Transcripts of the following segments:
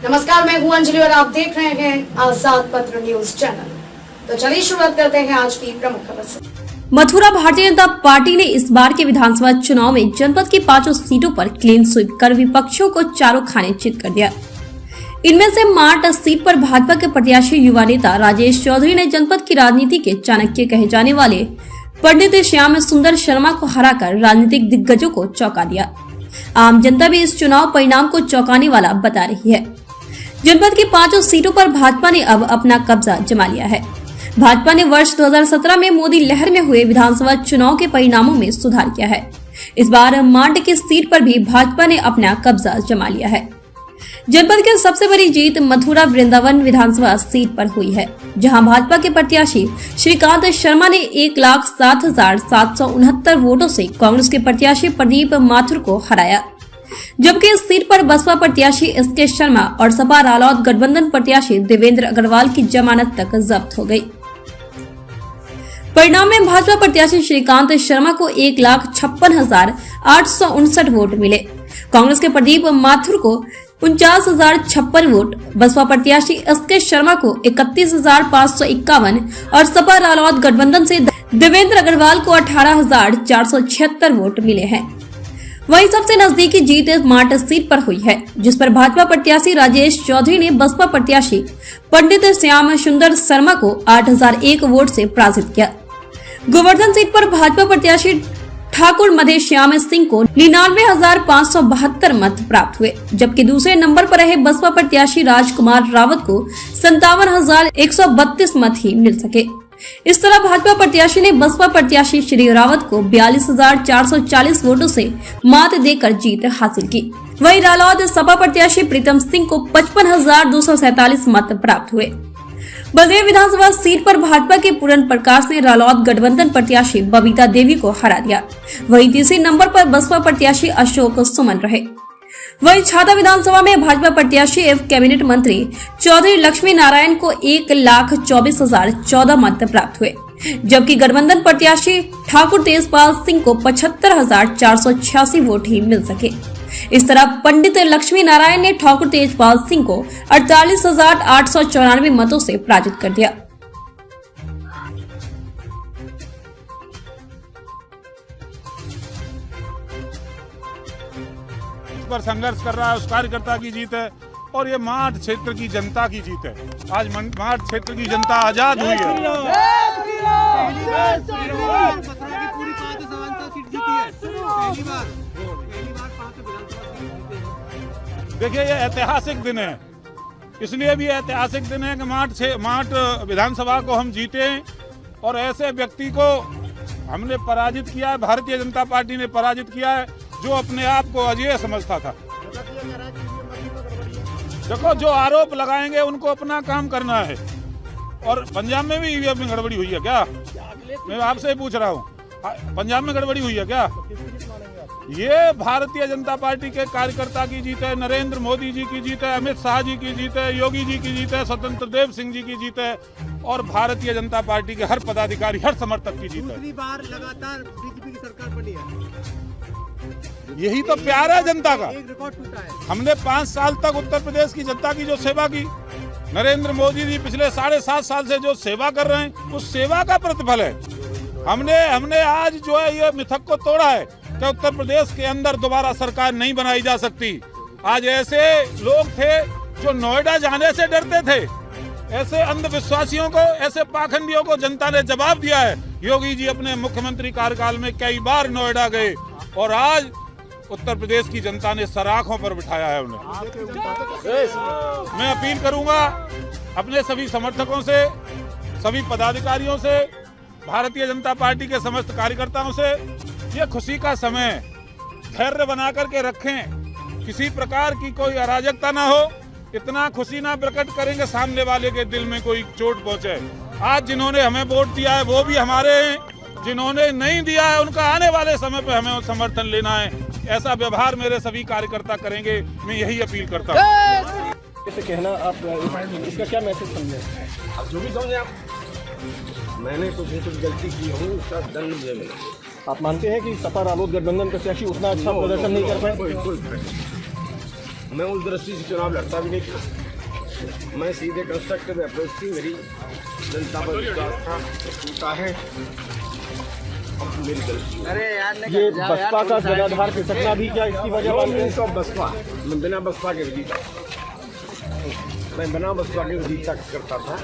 नमस्कार, मैं हूं अंजलि और आप देख रहे हैं आजाद पत्र न्यूज चैनल। तो चलिए शुरुआत करते हैं आज की प्रमुख खबर से। मथुरा भारतीय जनता पार्टी ने इस बार के विधानसभा चुनाव में जनपद की 5 सीटों पर क्लीन स्वीप कर विपक्षियों को चारों खाने चित कर दिया। इनमें से मार्ट सीट पर भाजपा के प्रत्याशी युवा नेता राजेश चौधरी ने जनपद की राजनीति के चाणक्य कहे जाने वाले पंडित श्याम सुंदर शर्मा को हराकर राजनीतिक दिग्गजों को चौंका दिया। आम जनता भी इस चुनाव परिणाम को चौंकाने वाला बता रही है। जनपद की 5 सीटों पर भाजपा ने अब अपना कब्जा जमा लिया है। भाजपा ने वर्ष 2017 में मोदी लहर में हुए विधानसभा चुनाव के परिणामों में सुधार किया है। इस बार मांड की सीट पर भी भाजपा ने अपना कब्जा जमा लिया है। जनपद की सबसे बड़ी जीत मथुरा वृंदावन विधानसभा सीट पर हुई है, जहां भाजपा के प्रत्याशी श्रीकांत शर्मा ने 1,07,769 वोटों से कांग्रेस के प्रत्याशी प्रदीप माथुर को हराया, जबकि इस सीट पर बसपा प्रत्याशी एसके शर्मा और सपा रालोद गठबंधन प्रत्याशी देवेंद्र अग्रवाल की जमानत तक जब्त हो गई। परिणाम में भाजपा प्रत्याशी श्रीकांत शर्मा को 1,56,859 वोट मिले, कांग्रेस के प्रदीप माथुर को 49,056 वोट, बसपा प्रत्याशी एसके शर्मा को 31,551 और सपा रालोद गठबंधन से देवेंद्र अग्रवाल को 18,476 वोट मिले हैं। वहीं सबसे नजदीकी जीत मार्ट सीट पर हुई है, जिस पर भाजपा प्रत्याशी राजेश चौधरी ने बसपा प्रत्याशी पंडित श्याम सुंदर शर्मा को 8,001 वोट से पराजित किया। गोवर्धन सीट पर भाजपा प्रत्याशी ठाकुर मधे श्याम सिंह को 99,572 मत प्राप्त हुए, जबकि दूसरे नंबर पर रहे बसपा प्रत्याशी राजकुमार रावत को 57,132 मत ही मिल सके। इस तरह भाजपा प्रत्याशी ने बसपा प्रत्याशी श्री रावत को 42,440 वोटों से मात देकर जीत हासिल की। वहीं रालोद सपा प्रत्याशी प्रीतम सिंह को 55,247 मत प्राप्त हुए। बलदेव विधानसभा सीट पर भाजपा के पूरन प्रकाश ने रालोद गठबंधन प्रत्याशी बबीता देवी को हरा दिया। वहीं तीसरे नंबर पर बसपा प्रत्याशी अशोक सुमन रहे। वहीं छाता विधानसभा में भाजपा प्रत्याशी एवं कैबिनेट मंत्री चौधरी लक्ष्मी नारायण को 1,24,014 मत प्राप्त हुए, जबकि गठबंधन प्रत्याशी ठाकुर तेजपाल सिंह को 75,486 वोट ही मिल सके। इस तरह पंडित लक्ष्मी नारायण ने ठाकुर तेजपाल सिंह को 48,894 मतों से पराजित कर दिया। पर संघर्ष कर रहा है उस कार्यकर्ता की जीत है, और ये मार्ट क्षेत्र की जनता की जीत है। आज मार्ट क्षेत्र की जनता आजाद हुई है। देखिए, ये ऐतिहासिक दिन है, इसलिए भी ऐतिहासिक दिन है कि मार्ट विधानसभा को हम जीते, और ऐसे व्यक्ति को हमने पराजित किया है, भारतीय जनता पार्टी ने पराजित किया है, जो अपने आप को अजेय समझता था। देखो, जो आरोप लगाएंगे उनको अपना काम करना है। और पंजाब में भी ईवीएम में गड़बड़ी हुई है क्या? मैं आपसे पूछ रहा हूँ, पंजाब में गड़बड़ी हुई है क्या? ये भारतीय जनता पार्टी के कार्यकर्ता की जीत है, नरेंद्र मोदी जी की जीत है, अमित शाह जी की जीत है, योगी जी की जीत है, स्वतंत्र देव सिंह जी की जीत है, और भारतीय जनता पार्टी के हर पदाधिकारी, हर समर्थक की जीत है। दूसरी बार लगातार बीजेपी की सरकार बनी है। यही तो प्यार है जनता का। एक रिकॉर्ड टूटा है। हमने 5 साल तक उत्तर प्रदेश की जनता की जो सेवा की, नरेंद्र मोदी जी पिछले 7.5 साल से जो सेवा कर रहे हैं, उस सेवा का प्रतिफल है। हमने आज जो है ये मिथक को तोड़ा है कि उत्तर प्रदेश के अंदर दोबारा सरकार नहीं बनाई जा सकती। आज ऐसे लोग थे जो नोएडा जाने से डरते थे, ऐसे अंधविश्वासियों को, ऐसे पाखंडियों को जनता ने जवाब दिया है। योगी जी अपने मुख्यमंत्री कार्यकाल में कई बार नोएडा गए, और आज उत्तर प्रदेश की जनता ने सराखों पर बिठाया है उन्हें। मैं अपील करूंगा अपने सभी समर्थकों से, सभी पदाधिकारियों से, भारतीय जनता पार्टी के समस्त कार्यकर्ताओं से, ये खुशी का समय, धैर्य बना करके रखें, किसी प्रकार की कोई अराजकता ना हो, इतना खुशी ना प्रकट करेंगे सामने वाले के दिल में कोई चोट पहुंचे। आज जिन्होंने हमें वोट दिया है वो भी हमारे हैं, जिन्होंने नहीं दिया है उनका आने वाले समय पे हमें समर्थन लेना है। ऐसा व्यवहार मेरे सभी कार्यकर्ता करेंगे, मैं यही अपील करता हूँ। इसे कहना आप इसका क्या मैसेज समझे? आप जो भी समझे, आप मैंने कुछ गलती की हूँ, उसका दंड मुझे मिला। आप मानते हैं कि सपा रालोद गठबंधन प्रत्याशी उतना अच्छा प्रदर्शन नहीं कर पाए? बिल्कुल मैं उस दृष्टि से चुनाव लड़ता भी नहीं था। मैं सीधे कंस्ट्रक्टिव अप्रोच थी, मेरी जनता पर विश्वास था, टूटा है, अब मेरी गलती। ये बसपा का जनाधार खिसकना भी क्या इसकी वजह मानते हैं? बसपा, मैं बिना बसपा के जीता, मैं बिना बसपा के जीता करता था।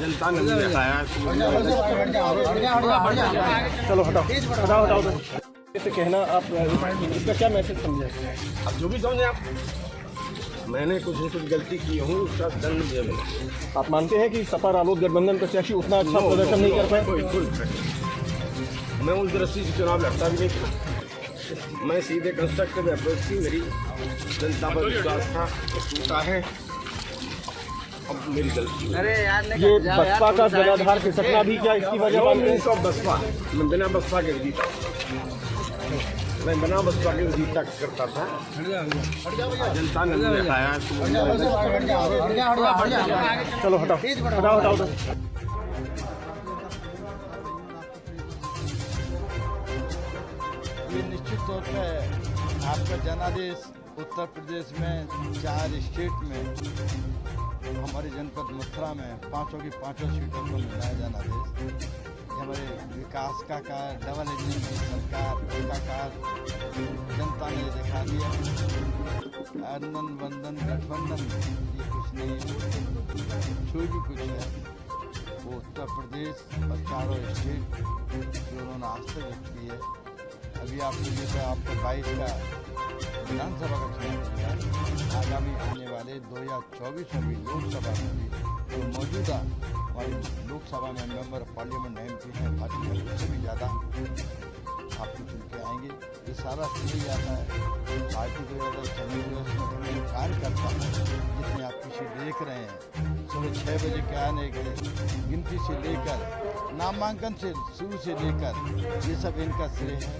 जनता ने मुझे हटाया। चलो हटाओ हटाओ हटाओ। ऐसे कहना आप इसका क्या मैसेज समझे? अब जो भी समझे आप, मैंने कुछ न कुछ गलती की हूँ, उसका दंड मुझे मिला। आप मानते हैं कि सपा रालोद गठबंधन प्रत्याशी उतना अच्छा प्रदर्शन नहीं कर पाए? मैं उस दृष्टि से चुनाव लड़ता भी नहीं था। मैं सीधे कंस्ट्रक्टिव अप्रोच थी, मेरी जनता पर विश्वास था, टूटा है, अब मेरी गलती। ये बसपा का जनाधार खिसकना भी क्या इसकी वजह मानते हैं? बसपा, मैं बिना बसपा के जीता, मैं बिना बसपा के जीता करता था। जनता ने मुझे हटाया। चलो हटाओ हटाओ हटाओ। ये निश्चित तौर पर आपका जनादेश उत्तर प्रदेश में 4 स्टेट में, हमारे जनपद मथुरा में 5 की 5 सीटों पर मिला है जनादेश। हमारे विकास का कार्य, डबल इंजन की सरकार का कार्य जनता ने दिखा दिया। अनन बंधन गठबंधन ये कुछ नहीं है, जो भी कुछ है वो उत्तर प्रदेश और 4 स्टेट जो उन्होंने आस्था व्यक्त की है। अभी आपको ये तो आपको 22 का विधानसभा का चुनाव दिया है। आगामी आने वाले 2024 में भी लोकसभा में भी जो मौजूदा हमारी लोकसभा में मेंबर ऑफ पार्लियामेंट MP हैं भाजपा उससे भी ज़्यादा आपको चुन के आएंगे। ये सारा श्रेय जाता है पार्टी को ज़्यादा चंद्र कार्यकर्ता है जितने आप पीछे देख रहे हैं। सुबह 6 बजे के आने के गिनती से लेकर नामांकन से शुरू से लेकर ये सब इनका श्रेय है।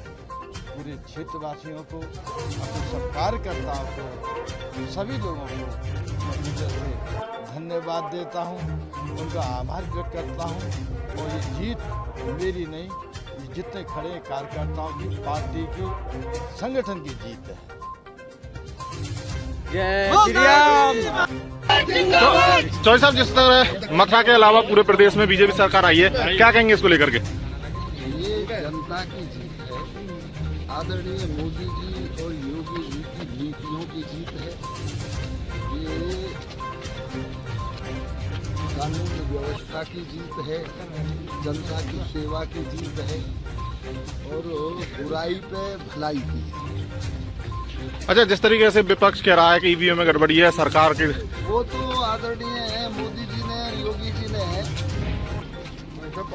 पूरे क्षेत्रवासियों को, अपने सब कार्यकर्ताओं को, सभी लोगों को मैं हृदय से धन्यवाद देता हूं, उनका आभार व्यक्त करता हूं। और ये जीत मेरी नहीं, ये जितने खड़े कार्यकर्ताओं की, पार्टी की, संगठन की जीत है। चौधरी साहब, जिस तरह मथुरा के अलावा पूरे प्रदेश में बीजेपी सरकार आई है, क्या कहेंगे इसको लेकर के? ये जनता की जीत है, आदरणीय मोदी जी और योगी जी की नीतियों की जीत है। ये कानून व्यवस्था की जीत है, जनता की सेवा की जीत है और बुराई पे भलाई की है। अच्छा, जिस तरीके से विपक्ष कह रहा है कि ईवीएम में गड़बड़ी है सरकार की, वो तो आदरणीय है मोदी जी ने, योगी जी ने कम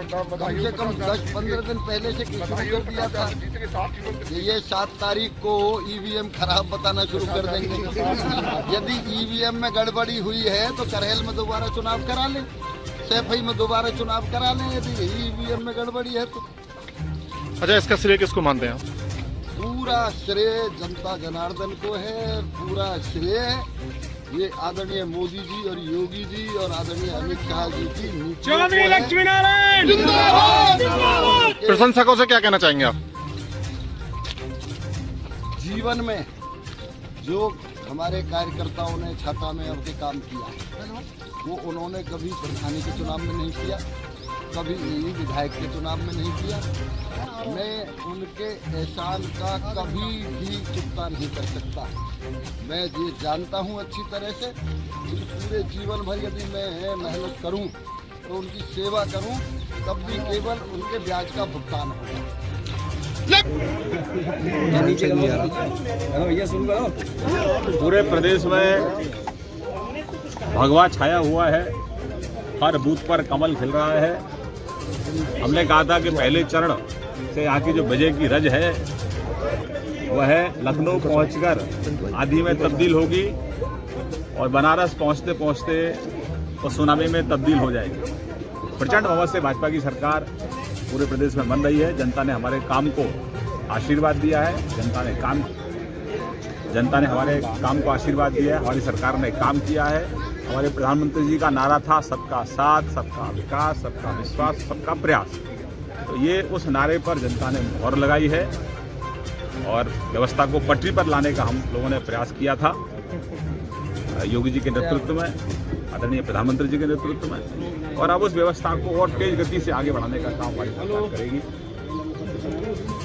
से कम 10-15 दिन पहले से शुरू कर दिया था। ये 7 तारीख को ईवीएम खराब बताना शुरू कर देंगे। यदि ईवीएम में गड़बड़ी हुई है तो करहल में दोबारा चुनाव करा लें, सैफई में दोबारा चुनाव करा लें यदि ईवीएम में गड़बड़ी है तो। अच्छा, इसका श्रेय किसको मानते हैं आप? पूरा श्रेय जनता जनार्दन को है, पूरा श्रेय ये आदरणीय मोदी जी और योगी जी और आदरणीय अमित शाह जी की नीतियों को है। प्रशंसकों से क्या कहना चाहेंगे आप? जीवन में जो हमारे कार्यकर्ताओं ने छाता में अपने काम किया वो उन्होंने कभी प्रधानी के चुनाव में नहीं किया, कभी विधायक के चुनाव में नहीं किया। मैं उनके एहसान का कभी भी चुकता नहीं कर सकता। मैं ये जानता हूँ अच्छी तरह से कि पूरे जीवन भर यदि मैं मेहनत करूँ तो उनकी सेवा करूँ तब भी केवल उनके ब्याज का भुगतान होगा। पूरे प्रदेश में भगवा छाया हुआ है, हर बूथ पर कमल खिल रहा है। हमने कहा था कि पहले चरण से यहाँ की जो बजे की रज है वह लखनऊ पहुंचकर आधी में तब्दील होगी और बनारस पहुंचते पहुंचते वो सुनामी में तब्दील हो जाएगी। प्रचंड बहुमत से भाजपा की सरकार पूरे प्रदेश में बन रही है। जनता ने हमारे काम को आशीर्वाद दिया है, जनता ने हमारे काम को आशीर्वाद दिया है। हमारी सरकार ने काम किया है। हमारे प्रधानमंत्री जी का नारा था सबका साथ, सबका विकास, सबका विश्वास, सबका प्रयास। तो ये उस नारे पर जनता ने मोहर लगाई है और व्यवस्था को पटरी पर लाने का हम लोगों ने प्रयास किया था योगी जी के नेतृत्व में, आदरणीय प्रधानमंत्री जी के नेतृत्व में, और अब उस व्यवस्था को और तेज गति से आगे बढ़ाने का काम हमारी सरकार करेगी।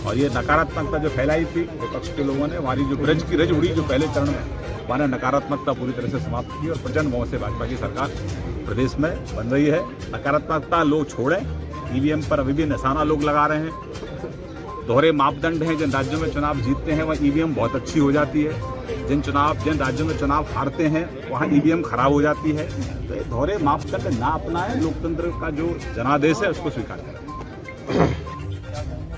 और ये नकारात्मकता जो फैलाई थी विपक्ष के लोगों ने, हमारी जो ब्रज की रज उड़ी जो पहले चरण में, वहाँ नकारात्मकता पूरी तरह से समाप्त की और प्रचंड भाव से भाजपा की सरकार प्रदेश में बन रही है। नकारात्मकता लोग छोड़ें, ईवीएम पर अभी भी निशाना लोग लगा रहे हैं। दोहरे मापदंड हैं, जिन राज्यों में चुनाव जीतते हैं वहाँ ईवीएम बहुत अच्छी हो जाती है, जिन राज्यों में चुनाव हारते हैं वहाँ ईवीएम खराब हो जाती है। तो ये दोहरे मापदंड ना अपनाएं, लोकतंत्र का जो जनादेश है उसको स्वीकार करें।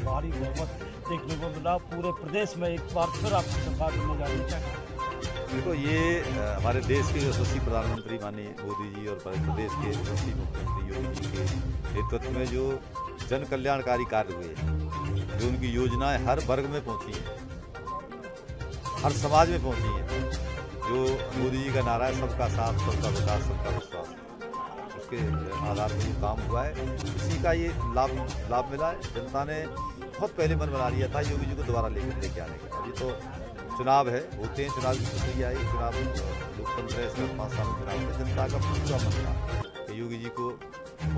भारी बहुमत देखने को मिला पूरे प्रदेश में, एक बार फिर आपकी सरकार बनने जा रही है। देखो, ये हमारे देश के यशस्वी प्रधानमंत्री माननीय मोदी जी और प्रदेश के यशस्वी मुख्यमंत्री योगी जी के नेतृत्व में जो जन कल्याणकारी कार्य हुए, जो उनकी योजनाएं हर वर्ग में पहुंची हैं, हर समाज में पहुंची हैं, जो मोदी जी का नारा है सबका साथ, सबका विकास, सबका विश्वास, उसके आधार पर जो काम हुआ है उसी का ये लाभ मिला है। जनता ने बहुत पहले मन बना लिया था योगी जी को दोबारा लेके आने का। अभी तो चुनाव है, होते हैं, चुनाव की प्रक्रिया है, चुनाव लोकतंत्र है, इसमें 5 साल में चुनाव है। जनता का पूरा मन था कि योगी जी को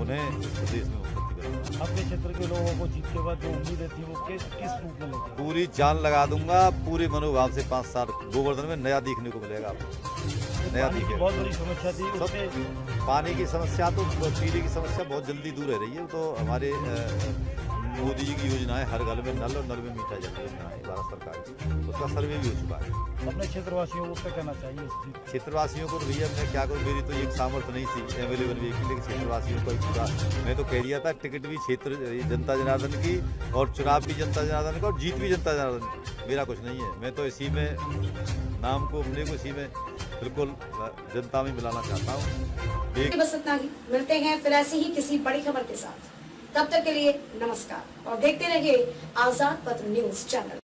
उन्हें इस प्रदेश में मुख्यमंत्री बनाना। अपने क्षेत्र के लोगों को जीत के बाद जो उम्मीदें थी वो किस रूप में लेंगे? पूरी जान लगा दूंगा, पूरे मनोभाव से 5 साल गोवर्धन में नया देखने को मिलेगा आपको। नया पानी की बहुत बड़ी समस्या थी, उसमें पानी की समस्या तो पीने की समस्या बहुत जल्दी दूर रह रही है। तो हमारे मोदी जी की योजना है, हर घर में नल और नल में मीठा जल योजना है भारत सरकार की, उसका सर्वे भी हो चुका है। अपने क्षेत्रवासियों को क्या कहना चाहिए? क्षेत्रवासियों को तो भैया मैं क्या करूँ, मेरी तो एक सामर्थ्य नहीं थी एमएलए बनने की, लेकिन क्षेत्रवासियों को पूरा मैं तो कह दिया था टिकट भी क्षेत्र जनता जनार्दन की और चुनाव भी जनता जनार्दन का और जीत भी जनता जनार्दन की, मेरा कुछ नहीं है। मैं तो इसी में नाम को अपने को इसी में बिल्कुल जनता में मिलाना चाहता हूँ। बस इतना ही, मिलते हैं फिर ऐसी ही किसी बड़ी खबर के साथ। तब तक के लिए नमस्कार और देखते रहिए आजाद पत्र न्यूज चैनल।